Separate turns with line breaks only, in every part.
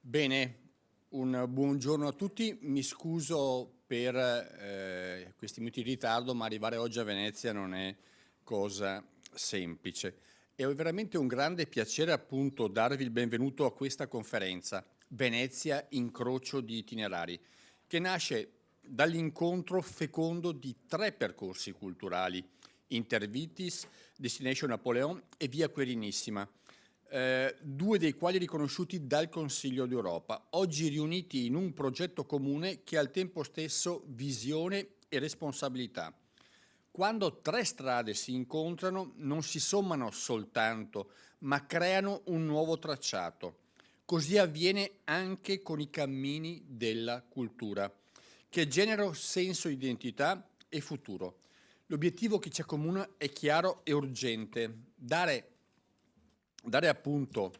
Bene, un buongiorno a tutti. Mi scuso per questi minuti di ritardo, ma arrivare oggi a Venezia non è cosa semplice. È veramente un grande piacere appunto darvi il benvenuto a questa conferenza, Venezia Incrocio di Itinerari, che nasce dall'incontro fecondo di 3 percorsi culturali, Intervitis, Destination Napoleon e Via Querinissima, 2 dei quali riconosciuti dal Consiglio d'Europa, oggi riuniti in un progetto comune che ha al tempo stesso visione e responsabilità. Quando 3 strade si incontrano non si sommano soltanto, ma creano un nuovo tracciato. Così avviene anche con i cammini della cultura, che generano senso, identità e futuro. L'obiettivo che ci accomuna è chiaro e urgente: dare appunto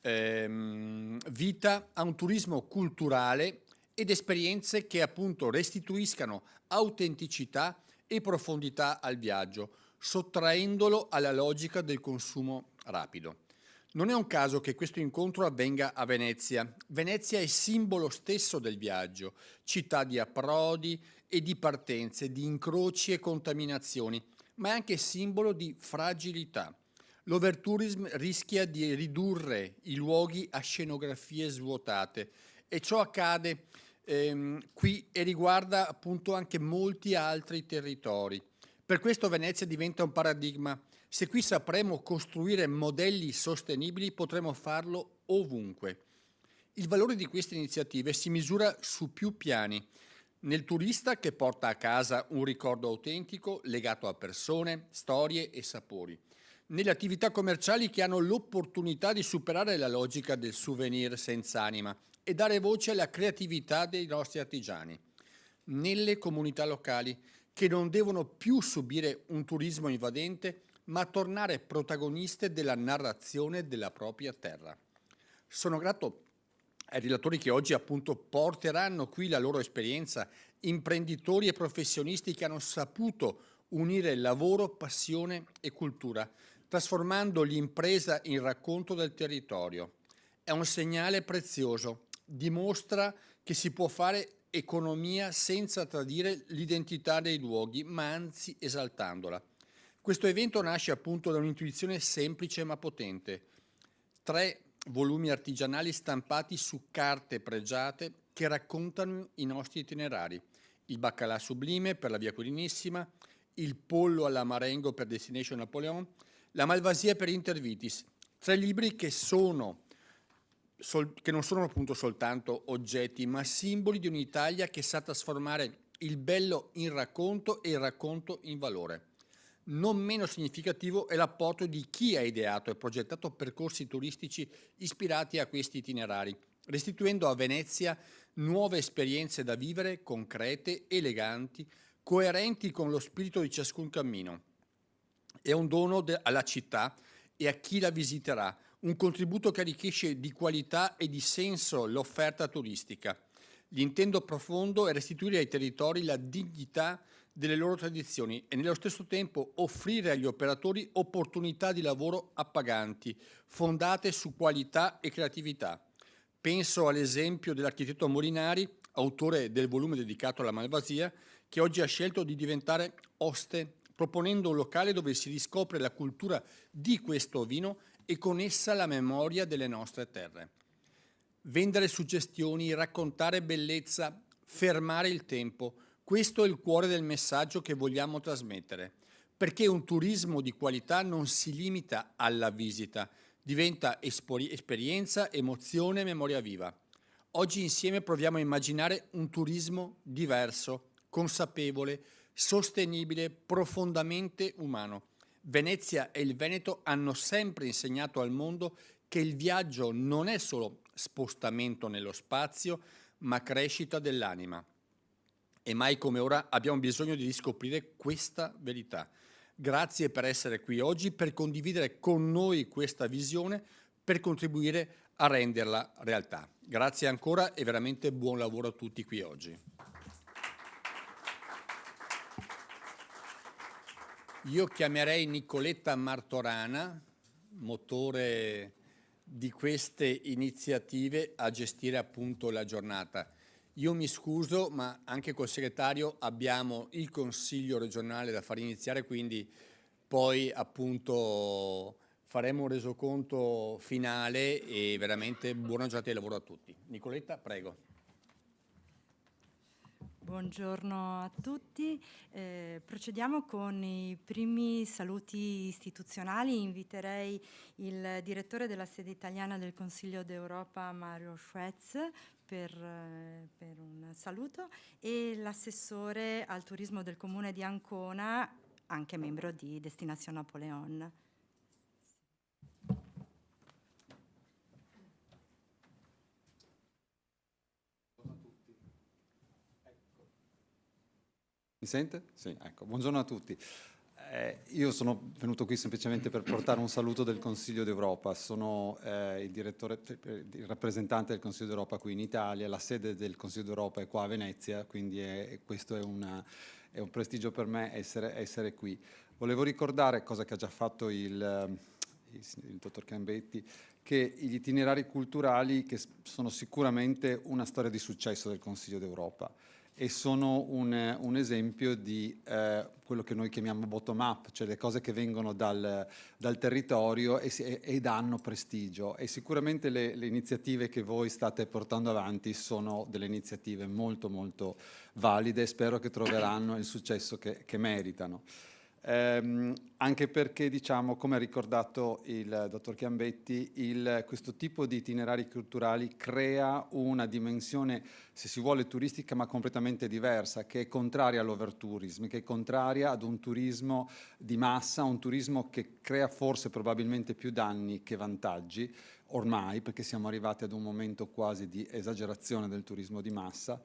vita a un turismo culturale ed esperienze che appunto restituiscano autenticità e profondità al viaggio, sottraendolo alla logica del consumo rapido. Non è un caso che questo incontro avvenga a Venezia. Venezia è simbolo stesso del viaggio, città di approdi e di partenze, di incroci e contaminazioni, ma è anche simbolo di fragilità. L'overtourism rischia di ridurre i luoghi a scenografie svuotate e ciò accade qui e riguarda appunto anche molti altri territori. Per questo Venezia diventa un paradigma. Se qui sapremo costruire modelli sostenibili potremo farlo ovunque. Il valore di queste iniziative si misura su più piani: nel turista che porta a casa un ricordo autentico legato a persone, storie e sapori; nelle attività commerciali che hanno l'opportunità di superare la logica del souvenir senza anima e dare voce alla creatività dei nostri artigiani; nelle comunità locali che non devono più subire un turismo invadente, ma tornare protagoniste della narrazione della propria terra. Sono grato ai relatori che oggi appunto porteranno qui la loro esperienza, imprenditori e professionisti che hanno saputo unire lavoro, passione e cultura, trasformando l'impresa in racconto del territorio. È un segnale prezioso, dimostra che si può fare economia senza tradire l'identità dei luoghi, ma anzi esaltandola. Questo evento nasce appunto da un'intuizione semplice ma potente: 3 volumi artigianali stampati su carte pregiate che raccontano i nostri itinerari: il baccalà sublime per la Via Quirinissima, il pollo alla Marengo per Destination Napoleon, la Malvasia per Intervitis. 3 libri che non sono appunto soltanto oggetti, ma simboli di un'Italia che sa trasformare il bello in racconto e il racconto in valore. Non meno significativo è l'apporto di chi ha ideato e progettato percorsi turistici ispirati a questi itinerari, restituendo a Venezia nuove esperienze da vivere, concrete, eleganti, coerenti con lo spirito di ciascun cammino. È un dono alla città e a chi la visiterà, un contributo che arricchisce di qualità e di senso l'offerta turistica. L'intento profondo è restituire ai territori la dignità delle loro tradizioni e nello stesso tempo offrire agli operatori opportunità di lavoro appaganti, fondate su qualità e creatività. Penso all'esempio dell'architetto Molinari, autore del volume dedicato alla Malvasia, che oggi ha scelto di diventare oste, proponendo un locale dove si riscopre la cultura di questo vino e con essa la memoria delle nostre terre. Vendere suggestioni, raccontare bellezza, fermare il tempo: questo è il cuore del messaggio che vogliamo trasmettere, perché un turismo di qualità non si limita alla visita, diventa esperienza, emozione, memoria viva. Oggi insieme proviamo a immaginare un turismo diverso, consapevole, sostenibile, profondamente umano. Venezia e il Veneto hanno sempre insegnato al mondo che il viaggio non è solo spostamento nello spazio, ma crescita dell'anima. E mai come ora abbiamo bisogno di riscoprire questa verità. Grazie per essere qui oggi, per condividere con noi questa visione, per contribuire a renderla realtà. Grazie ancora e veramente buon lavoro a tutti qui oggi. Io chiamerei Nicoletta Martorana, motore di queste iniziative a gestire appunto la giornata. Io mi scuso, ma anche col segretario abbiamo il Consiglio regionale da far iniziare, quindi poi appunto faremo un resoconto finale e veramente buona giornata di lavoro a tutti. Nicoletta, prego.
Buongiorno a tutti. Procediamo con i primi saluti istituzionali. Inviterei il direttore della sede italiana del Consiglio d'Europa, Mario Schwetz, per un saluto, e l'assessore al turismo del Comune di Ancona, anche membro di Destination Napoleon.
Mi sente? Sì, ecco. Buongiorno a tutti. Io sono venuto qui semplicemente per portare un saluto del Consiglio d'Europa. Sono il rappresentante del Consiglio d'Europa qui in Italia. La sede del Consiglio d'Europa è qua a Venezia, quindi questo è un prestigio per me essere qui. Volevo ricordare, cosa che ha già fatto il dottor Cambetti, che gli itinerari culturali che sono sicuramente una storia di successo del Consiglio d'Europa e sono un esempio di quello che noi chiamiamo bottom up, cioè le cose che vengono dal territorio e danno prestigio. E sicuramente le iniziative che voi state portando avanti sono delle iniziative molto molto valide e spero che troveranno il successo che meritano. Anche perché, diciamo, come ha ricordato il dottor Chiambetti, questo tipo di itinerari culturali crea una dimensione, se si vuole, turistica, ma completamente diversa, che è contraria all'overtourism, che è contraria ad un turismo di massa, un turismo che crea forse probabilmente più danni che vantaggi, ormai, perché siamo arrivati ad un momento quasi di esagerazione del turismo di massa.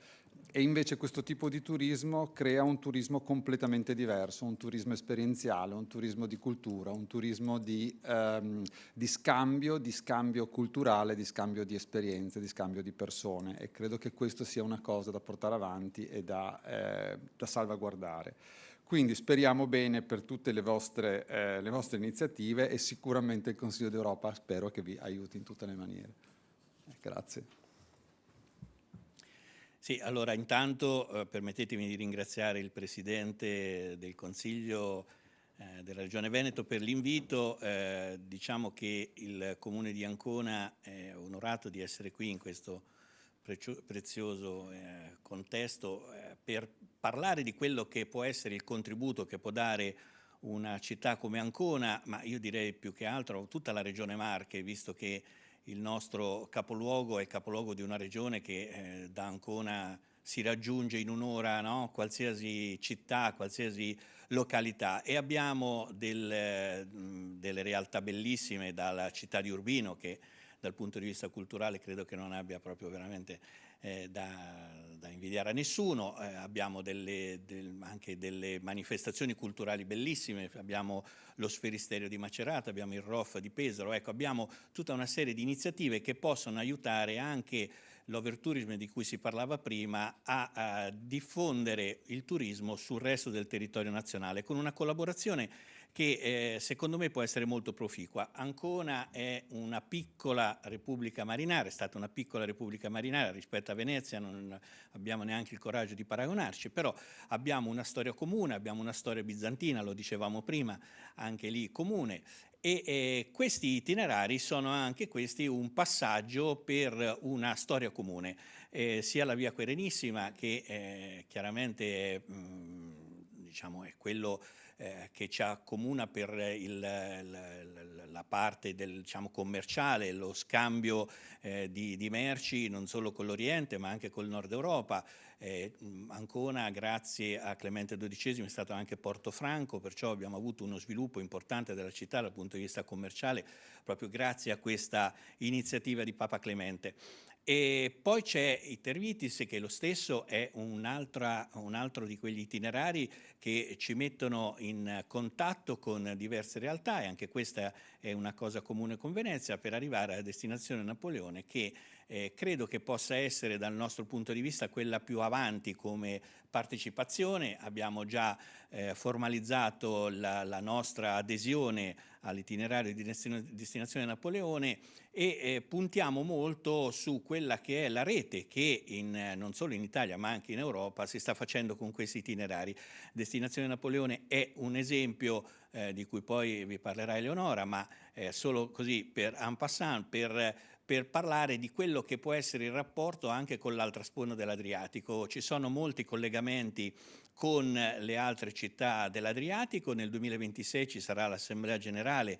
E invece questo tipo di turismo crea un turismo completamente diverso, un turismo esperienziale, un turismo di cultura, un turismo di scambio culturale, di scambio di esperienze, di scambio di persone, e credo che questo sia una cosa da portare avanti e da salvaguardare. Quindi speriamo bene per tutte le vostre iniziative e sicuramente il Consiglio d'Europa spero che vi aiuti in tutte le maniere. Grazie.
Sì, allora intanto permettetemi di ringraziare il Presidente del Consiglio della Regione Veneto per l'invito. Diciamo che il Comune di Ancona è onorato di essere qui in questo prezioso contesto per parlare di quello che può essere il contributo che può dare una città come Ancona, ma io direi più che altro tutta la Regione Marche, visto che il nostro capoluogo è il capoluogo di una regione che da Ancona si raggiunge in un'ora, no? Qualsiasi città, qualsiasi località, e abbiamo delle realtà bellissime, dalla città di Urbino, che dal punto di vista culturale credo che non abbia proprio veramente da invidiare a nessuno. Abbiamo anche delle manifestazioni culturali bellissime, abbiamo lo Sferisterio di Macerata, abbiamo il ROF di Pesaro, ecco, abbiamo tutta una serie di iniziative che possono aiutare anche l'overtourism di cui si parlava prima a diffondere il turismo sul resto del territorio nazionale, con una collaborazione che secondo me può essere molto proficua. Ancona è una piccola repubblica marinara, è stata una piccola repubblica marinara rispetto a Venezia, non abbiamo neanche il coraggio di paragonarci, però abbiamo una storia comune, abbiamo una storia bizantina, lo dicevamo prima, anche lì comune, e questi itinerari sono anche questi un passaggio per una storia comune, sia la via Querenissima che chiaramente diciamo è quello che ci accomuna per la parte del, diciamo, commerciale, lo scambio di merci non solo con l'Oriente ma anche col Nord Europa. Ancona, grazie a Clemente XII, è stato anche Porto Franco, perciò abbiamo avuto uno sviluppo importante della città dal punto di vista commerciale proprio grazie a questa iniziativa di Papa Clemente. E poi c'è Itervitis, che lo stesso è un altro di quegli itinerari che ci mettono in contatto con diverse realtà, e anche questa è una cosa comune con Venezia, per arrivare alla destinazione Napoleone, che credo che possa essere dal nostro punto di vista quella più avanti come partecipazione. Abbiamo già formalizzato la nostra adesione all'itinerario di destinazione Napoleone e puntiamo molto su quella che è la rete che non solo in Italia ma anche in Europa si sta facendo con questi itinerari. Destinazione Napoleone è un esempio di cui poi vi parlerà Eleonora, ma solo così per en passant, per parlare di quello che può essere il rapporto anche con l'altra sponda dell'Adriatico. Ci sono molti collegamenti con le altre città dell'Adriatico. Nel 2026 ci sarà l'Assemblea Generale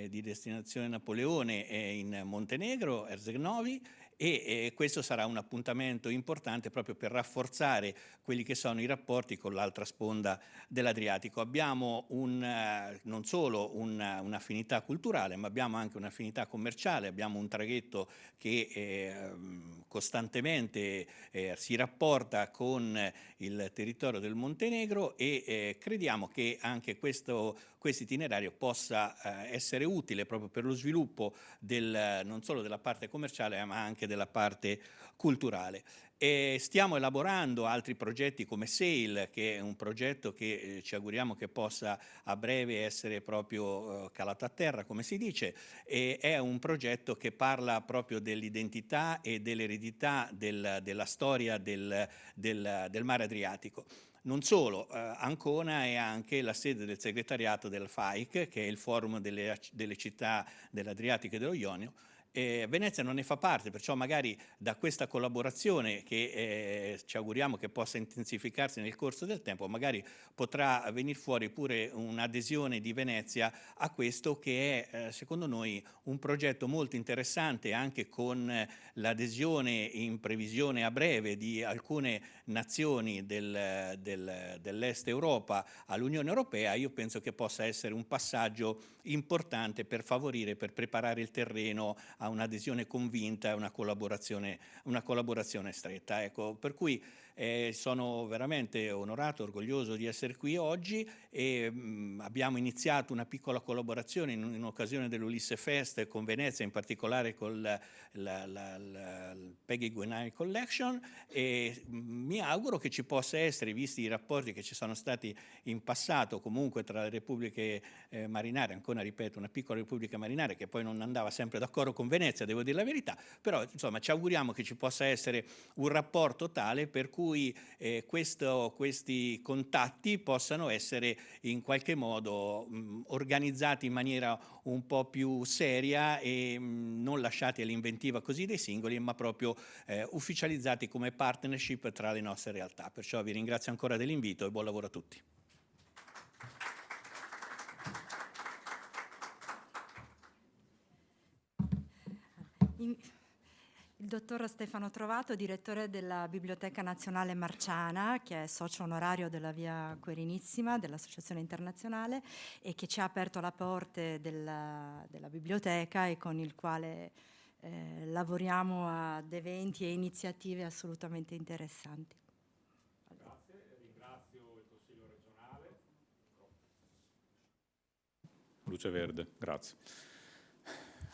di Destinazione Napoleone in Montenegro, Erzegovina, e questo sarà un appuntamento importante proprio per rafforzare quelli che sono i rapporti con l'altra sponda dell'Adriatico. Abbiamo non solo un'affinità culturale, ma abbiamo anche un'affinità commerciale, abbiamo un traghetto che costantemente si rapporta con il territorio del Montenegro e crediamo che anche questo itinerario possa essere utile proprio per lo sviluppo non solo della parte commerciale ma anche della parte culturale. E stiamo elaborando altri progetti come SAIL, che è un progetto che ci auguriamo che possa a breve essere proprio calato a terra, come si dice, e è un progetto che parla proprio dell'identità e dell'eredità della storia del mare Adriatico. Non solo, Ancona è anche la sede del segretariato del FAIC, che è il forum delle città dell'Adriatico e dello Ionio. Venezia non ne fa parte, perciò magari da questa collaborazione che ci auguriamo che possa intensificarsi nel corso del tempo, magari potrà venire fuori pure un'adesione di Venezia a questo che è secondo noi un progetto molto interessante, anche con l'adesione in previsione a breve di alcune nazioni dell'Est Europa all'Unione Europea. Io penso che possa essere un passaggio importante per favorire, per preparare il terreno a un'adesione convinta e una collaborazione stretta. Ecco, per cui sono veramente onorato, orgoglioso di essere qui oggi e abbiamo iniziato una piccola collaborazione in occasione dell'Ulisse Fest con Venezia, in particolare con la Peggy Guinai Collection, e mi auguro che ci possa essere, visti i rapporti che ci sono stati in passato comunque tra le repubbliche marinare, ancora ripeto una piccola repubblica marinare che poi non andava sempre d'accordo con Venezia, devo dire la verità, però insomma ci auguriamo che ci possa essere un rapporto tale per cui questi contatti possano essere in qualche modo organizzati in maniera un po' più seria e non lasciati all'inventiva così dei singoli, ma proprio ufficializzati come partnership tra le nostre realtà. Perciò vi ringrazio ancora dell'invito e buon lavoro a tutti.
Il dottor Stefano Trovato, direttore della Biblioteca Nazionale Marciana, che è socio onorario della Via Querenissima, dell'Associazione Internazionale, e che ci ha aperto le porte della biblioteca e con il quale lavoriamo ad eventi e iniziative assolutamente interessanti.
Grazie, ringrazio il Consiglio regionale. Luce verde, grazie.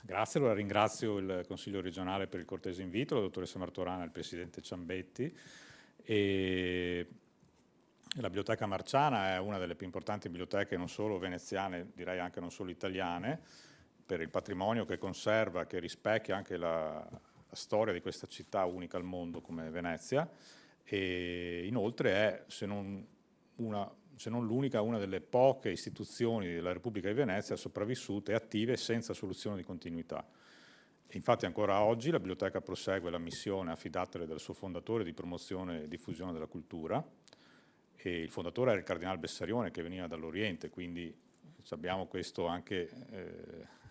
Grazie, allora ringrazio il Consiglio regionale per il cortese invito, la dottoressa Martorana e il presidente Ciambetti. E la Biblioteca Marciana è una delle più importanti biblioteche non solo veneziane, direi anche non solo italiane, per il patrimonio che conserva, che rispecchia anche la storia di questa città unica al mondo come Venezia, e inoltre è, se non l'unica, una delle poche istituzioni della Repubblica di Venezia sopravvissute e attive senza soluzione di continuità. E infatti ancora oggi la biblioteca prosegue la missione affidatale dal suo fondatore di promozione e diffusione della cultura, e il fondatore era il Cardinale Bessarione, che veniva dall'Oriente, quindi abbiamo questo anche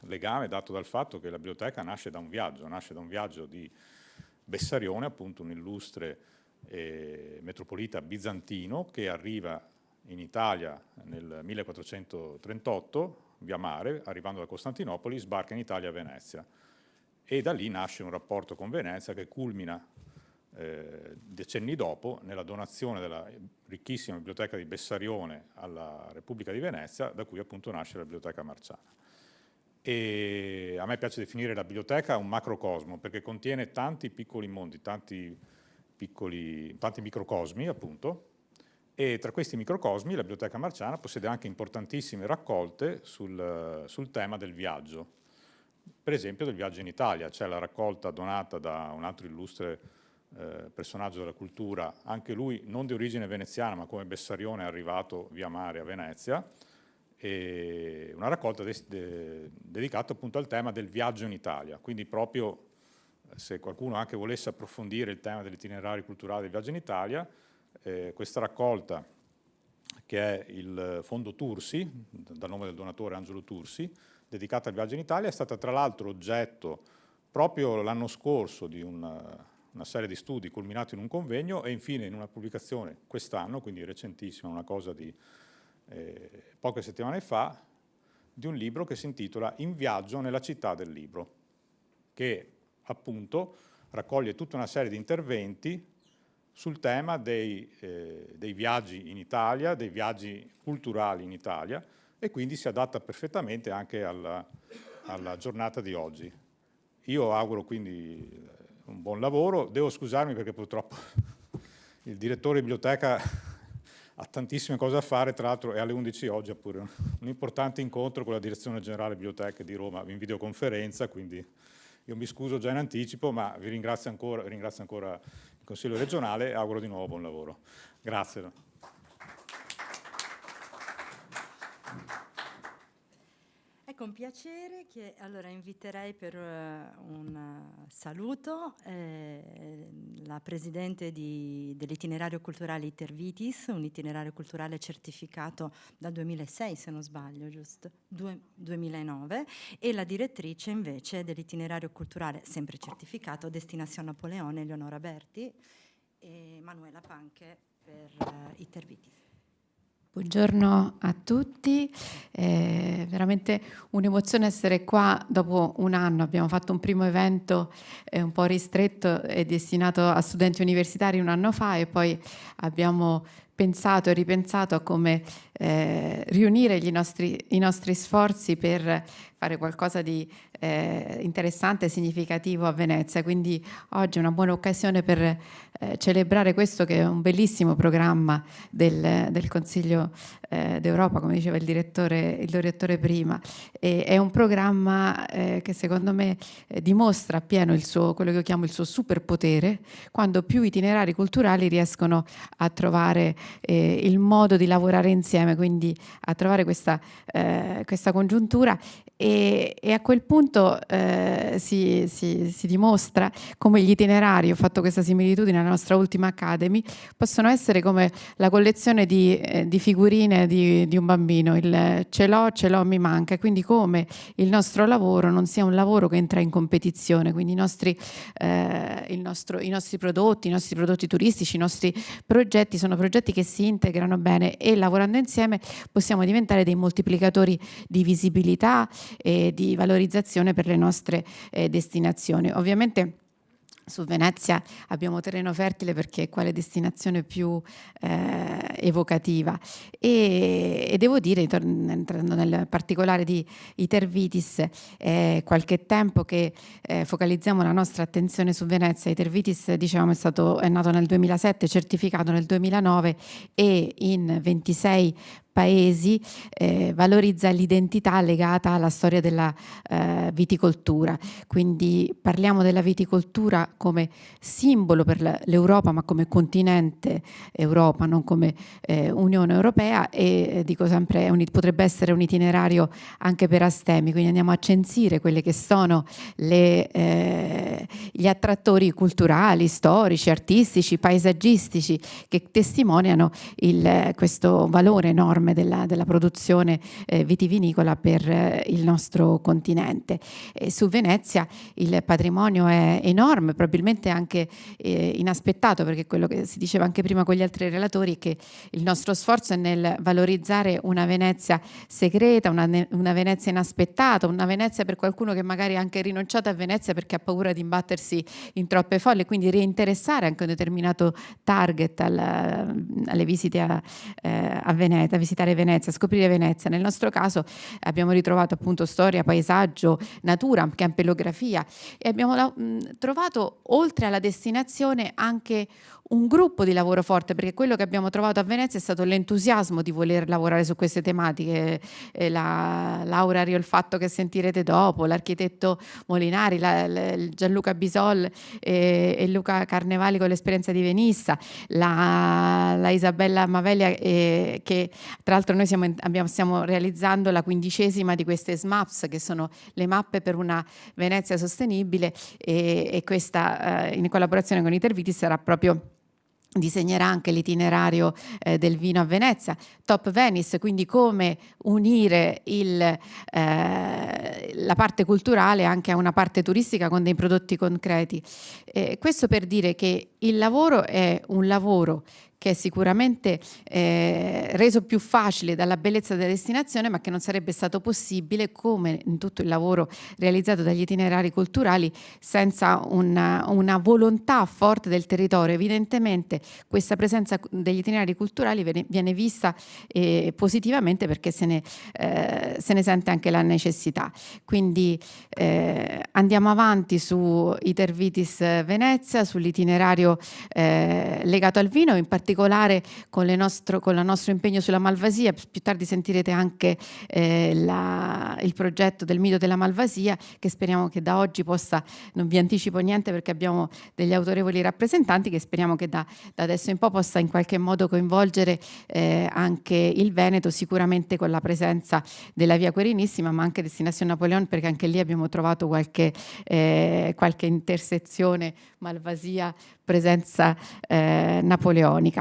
legame dato dal fatto che la biblioteca nasce da un viaggio di Bessarione, appunto un illustre metropolita bizantino che arriva in Italia nel 1438 via mare, arrivando da Costantinopoli, sbarca in Italia a Venezia e da lì nasce un rapporto con Venezia che culmina decenni dopo nella donazione della ricchissima biblioteca di Bessarione alla Repubblica di Venezia, da cui appunto nasce la Biblioteca Marciana. E a me piace definire la biblioteca un macrocosmo, perché contiene tanti piccoli mondi, tanti microcosmi, appunto, e tra questi microcosmi la Biblioteca Marciana possiede anche importantissime raccolte sul tema del viaggio. Per esempio del viaggio in Italia, c'è la raccolta donata da un altro illustre personaggio della cultura, anche lui non di origine veneziana, ma come Bessarione è arrivato via mare a Venezia, e una raccolta dedicata appunto al tema del viaggio in Italia. Quindi proprio se qualcuno anche volesse approfondire il tema dell'itinerario culturale del viaggio in Italia, questa raccolta, che è il Fondo Tursi, dal nome del donatore Angelo Tursi, dedicata al viaggio in Italia, è stata tra l'altro oggetto proprio l'anno scorso di una serie di studi culminati in un convegno e infine in una pubblicazione quest'anno, quindi recentissima, una cosa di poche settimane fa, di un libro che si intitola In viaggio nella città del libro, che appunto raccoglie tutta una serie di interventi sul tema dei viaggi in Italia, dei viaggi culturali in Italia, e quindi si adatta perfettamente anche alla giornata di oggi. Io auguro quindi un buon lavoro. Devo scusarmi perché purtroppo il direttore di biblioteca ha tantissime cose da fare, tra l'altro è alle 11 oggi, ha pure un importante incontro con la Direzione Generale Biblioteche di Roma in videoconferenza, quindi io mi scuso già in anticipo, ma vi ringrazio ancora il Consiglio regionale e auguro di nuovo buon lavoro. Grazie.
È con piacere che allora inviterei per un saluto la Presidente dell'itinerario culturale Itervitis, un itinerario culturale certificato dal 2006, se non sbaglio, giusto? 2009, e la direttrice invece dell'itinerario culturale, sempre certificato, Destination Napoleone, Eleonora Berti, e Manuela Panche per Itervitis.
Buongiorno a tutti, è veramente un'emozione essere qua dopo un anno. Abbiamo fatto un primo evento un po' ristretto e destinato a studenti universitari un anno fa e poi abbiamo pensato e ripensato a come riunire i nostri sforzi per fare qualcosa di interessante e significativo a Venezia. Quindi oggi è una buona occasione per celebrare questo, che è un bellissimo programma del Consiglio d'Europa, come diceva il direttore prima. È un programma che secondo me dimostra appieno quello che io chiamo il suo superpotere, quando più itinerari culturali riescono a trovare il modo di lavorare insieme, quindi a trovare questa congiuntura, e a quel punto si dimostra come gli itinerari, ho fatto questa similitudine alla nostra ultima Academy, possono essere come la collezione di figurine di un bambino, il ce l'ho, mi manca, quindi come il nostro lavoro non sia un lavoro che entra in competizione, quindi i nostri prodotti turistici, i nostri progetti sono progetti che si integrano bene, e lavorando insieme possiamo diventare dei moltiplicatori di visibilità e di valorizzazione per le nostre destinazioni. Ovviamente su Venezia abbiamo terreno fertile perché è quale destinazione più evocativa, e devo dire, entrando nel particolare di Itervitis, qualche tempo che focalizziamo la nostra attenzione su Venezia. Itervitis, diciamo, è nato nel 2007, certificato nel 2009 e in 26 paesi valorizza l'identità legata alla storia della viticoltura. Quindi parliamo della viticoltura come simbolo per l'Europa, ma come continente Europa, non come Unione Europea, e dico sempre potrebbe essere un itinerario anche per astemi, quindi andiamo a censire quelle che sono gli attrattori culturali, storici, artistici, paesaggistici che testimoniano questo valore enorme della produzione vitivinicola per il nostro continente. Su Venezia il patrimonio è enorme, probabilmente anche inaspettato, perché quello che si diceva anche prima con gli altri relatori è che il nostro sforzo è nel valorizzare una Venezia segreta, una Venezia inaspettata, una Venezia per qualcuno che magari ha anche rinunciato a Venezia perché ha paura di imbattersi in troppe folle, quindi reinteressare anche un determinato target alle visite a Venezia, visitare Venezia, scoprire Venezia. Nel nostro caso abbiamo ritrovato appunto storia, paesaggio, natura, campelografia e abbiamo trovato oltre alla destinazione anche un gruppo di lavoro forte, perché quello che abbiamo trovato a Venezia è stato l'entusiasmo di voler lavorare su queste tematiche. La Laura Riolfatto che sentirete dopo, l'architetto Molinari, Gianluca Bisol e Luca Carnevali con l'esperienza di Venissa, la Isabella Mavelia che tra l'altro noi stiamo realizzando la 15ª di queste SMAPS, che sono le mappe per una Venezia sostenibile, e questa in collaborazione con Itervitis sarà proprio disegnerà anche l'itinerario del vino a Venezia, Top Venice, quindi come unire la parte culturale anche a una parte turistica con dei prodotti concreti. Questo per dire che il lavoro è un lavoro che è sicuramente reso più facile dalla bellezza della destinazione, ma che non sarebbe stato possibile, come in tutto il lavoro realizzato dagli itinerari culturali, senza una volontà forte del territorio. Evidentemente questa presenza degli itinerari culturali viene vista positivamente, perché se ne sente anche la necessità. Quindi andiamo avanti su Itervitis Venezia, sull'itinerario legato al vino, in particolare con il nostro impegno sulla Malvasia. Più tardi sentirete anche il progetto del mito della Malvasia, che speriamo che da oggi possa, non vi anticipo niente perché abbiamo degli autorevoli rappresentanti, che speriamo che da adesso in poi possa in qualche modo coinvolgere anche il Veneto, sicuramente con la presenza della Via Querenissima, ma anche Destination Napoleon, perché anche lì abbiamo trovato qualche intersezione Malvasia, presenza napoleonica.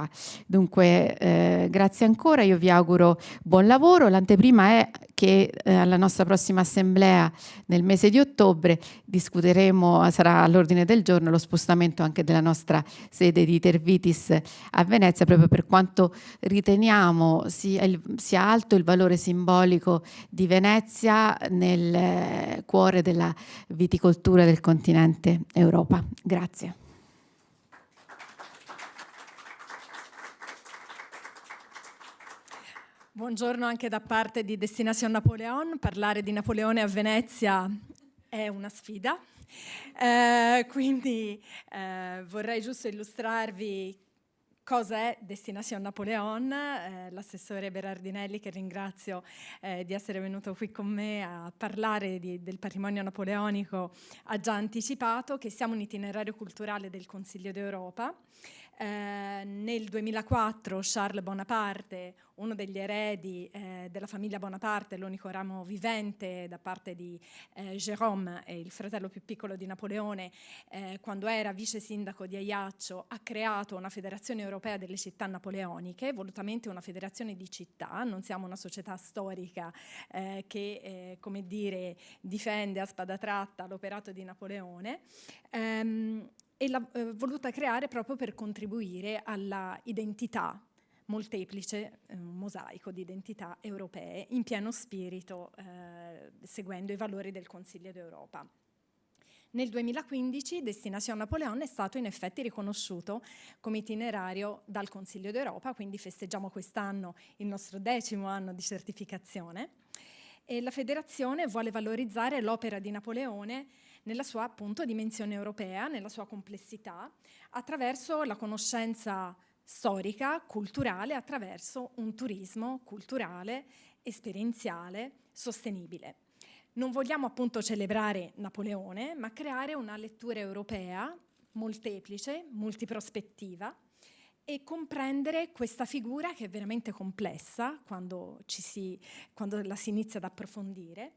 Dunque grazie ancora, io vi auguro buon lavoro. L'anteprima è che alla nostra prossima assemblea nel mese di ottobre discuteremo, sarà all'ordine del giorno, lo spostamento anche della nostra sede di Itervitis a Venezia, proprio per quanto riteniamo sia alto il valore simbolico di Venezia nel cuore della viticoltura del continente Europa. Grazie.
Buongiorno anche da parte di Destination Napoleon. Parlare di Napoleone a Venezia è una sfida, quindi vorrei giusto illustrarvi cosa è Destination Napoleon. L'assessore Berardinelli, che ringrazio di essere venuto qui con me a parlare del patrimonio napoleonico, ha già anticipato che siamo un itinerario culturale del Consiglio d'Europa. Nel 2004 Charles Bonaparte, uno degli eredi della famiglia Bonaparte, l'unico ramo vivente da parte di Jérôme, il fratello più piccolo di Napoleone, quando era vice sindaco di Ajaccio, ha creato una federazione europea delle città napoleoniche, volutamente una federazione di città. Non siamo una società storica che come dire, difende a spada tratta l'operato di Napoleone, e l'ha voluta creare proprio per contribuire alla identità molteplice, un mosaico di identità europee in pieno spirito, seguendo i valori del Consiglio d'Europa. Nel 2015 Destination Napoleon è stato in effetti riconosciuto come itinerario dal Consiglio d'Europa, quindi festeggiamo quest'anno il nostro 10° anno di certificazione, e la federazione vuole valorizzare l'opera di Napoleone nella sua appunto dimensione europea, nella sua complessità, attraverso la conoscenza storica, culturale, attraverso un turismo culturale, esperienziale, sostenibile. Non vogliamo appunto celebrare Napoleone, ma creare una lettura europea molteplice, multiprospettiva, e comprendere questa figura che è veramente complessa quando la si inizia ad approfondire,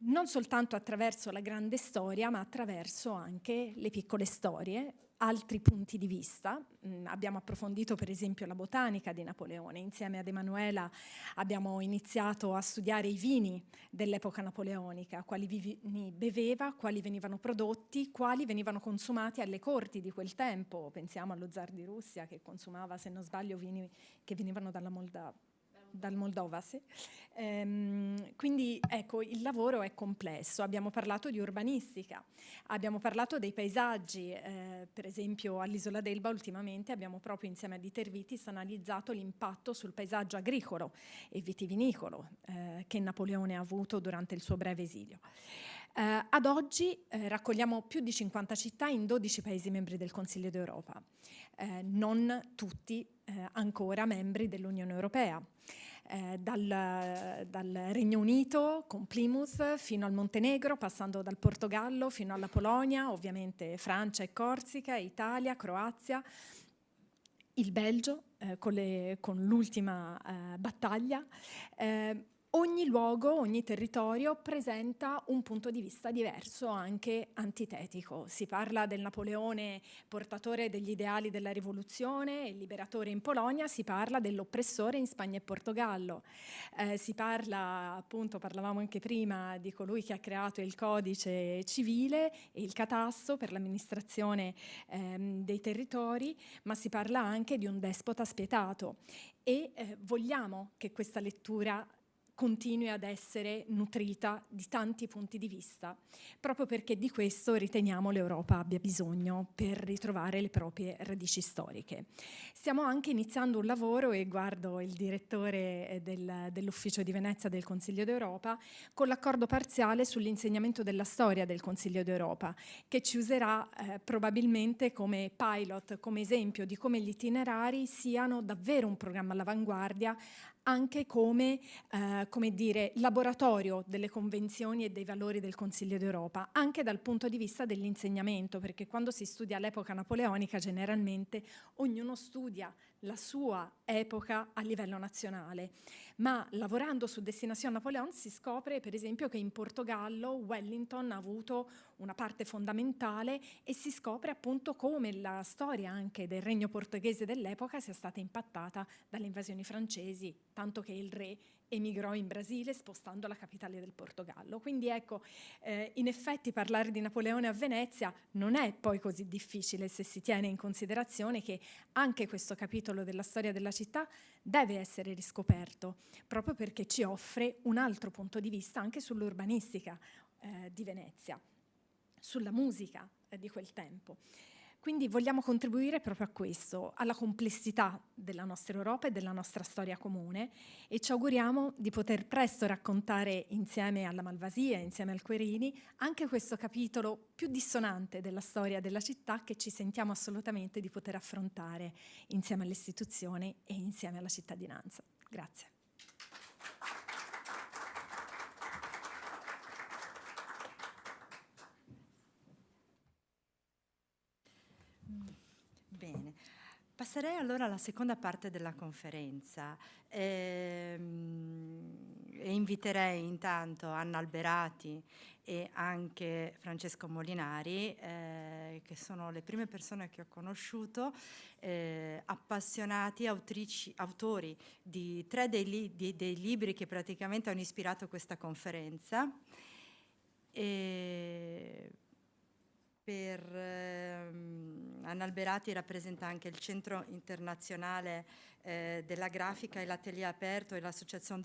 non soltanto attraverso la grande storia, ma attraverso anche le piccole storie, altri punti di vista. Abbiamo approfondito per esempio la botanica di Napoleone. Insieme ad Emanuela abbiamo iniziato a studiare i vini dell'epoca napoleonica, quali vini beveva, quali venivano prodotti, quali venivano consumati alle corti di quel tempo. Pensiamo allo zar di Russia, che consumava, se non sbaglio, vini che venivano dalla Moldavia. Moldova, sì. Quindi ecco, il lavoro è complesso. Abbiamo parlato di urbanistica, abbiamo parlato dei paesaggi, per esempio all'Isola d'Elba ultimamente abbiamo proprio insieme a Dieter Vitis analizzato l'impatto sul paesaggio agricolo e vitivinicolo che Napoleone ha avuto durante il suo breve esilio. Ad oggi raccogliamo più di 50 città in 12 Paesi membri del Consiglio d'Europa, non tutti ancora membri dell'Unione Europea. Dal Regno Unito con Plymouth fino al Montenegro, passando dal Portogallo fino alla Polonia, ovviamente Francia e Corsica, Italia, Croazia, il Belgio con l'ultima battaglia. Ogni luogo, ogni territorio presenta un punto di vista diverso, anche antitetico. Si parla del Napoleone portatore degli ideali della rivoluzione e liberatore in Polonia, si parla dell'oppressore in Spagna e Portogallo. Si parla, appunto, parlavamo anche prima, di colui che ha creato il codice civile e il catasto per l'amministrazione dei territori, ma si parla anche di un despota spietato. E vogliamo che questa lettura continui ad essere nutrita di tanti punti di vista, proprio perché di questo riteniamo l'Europa abbia bisogno per ritrovare le proprie radici storiche. Stiamo anche iniziando un lavoro, e guardo il direttore dell'Ufficio di Venezia del Consiglio d'Europa, con l'accordo parziale sull'insegnamento della storia del Consiglio d'Europa, che ci userà probabilmente come pilot, come esempio di come gli itinerari siano davvero un programma all'avanguardia, anche come dire, laboratorio delle convenzioni e dei valori del Consiglio d'Europa, anche dal punto di vista dell'insegnamento, perché quando si studia l'epoca napoleonica generalmente ognuno studia la sua epoca a livello nazionale, ma lavorando su Destination Napoleon si scopre per esempio che in Portogallo Wellington ha avuto una parte fondamentale e si scopre appunto come la storia anche del regno portoghese dell'epoca sia stata impattata dalle invasioni francesi, tanto che il re emigrò in Brasile spostando la capitale del Portogallo. Quindi ecco, in effetti parlare di Napoleone a Venezia non è poi così difficile se si tiene in considerazione che anche questo capitolo della storia della città deve essere riscoperto, proprio perché ci offre un altro punto di vista anche sull'urbanistica di Venezia, sulla musica di quel tempo. Quindi vogliamo contribuire proprio a questo, alla complessità della nostra Europa e della nostra storia comune, e ci auguriamo di poter presto raccontare insieme alla Malvasia, insieme al Querini, anche questo capitolo più dissonante della storia della città che ci sentiamo assolutamente di poter affrontare insieme alle istituzioni e insieme alla cittadinanza. Grazie.
Bene, passerei allora alla seconda parte della conferenza e inviterei intanto Anna Alberati e anche Francesco Molinari, che sono le prime persone che ho conosciuto, appassionati autori di tre dei libri che praticamente hanno ispirato questa conferenza. Anna Alberati rappresenta anche il Centro Internazionale della Grafica e l'Atelier Aperto e l'Associazione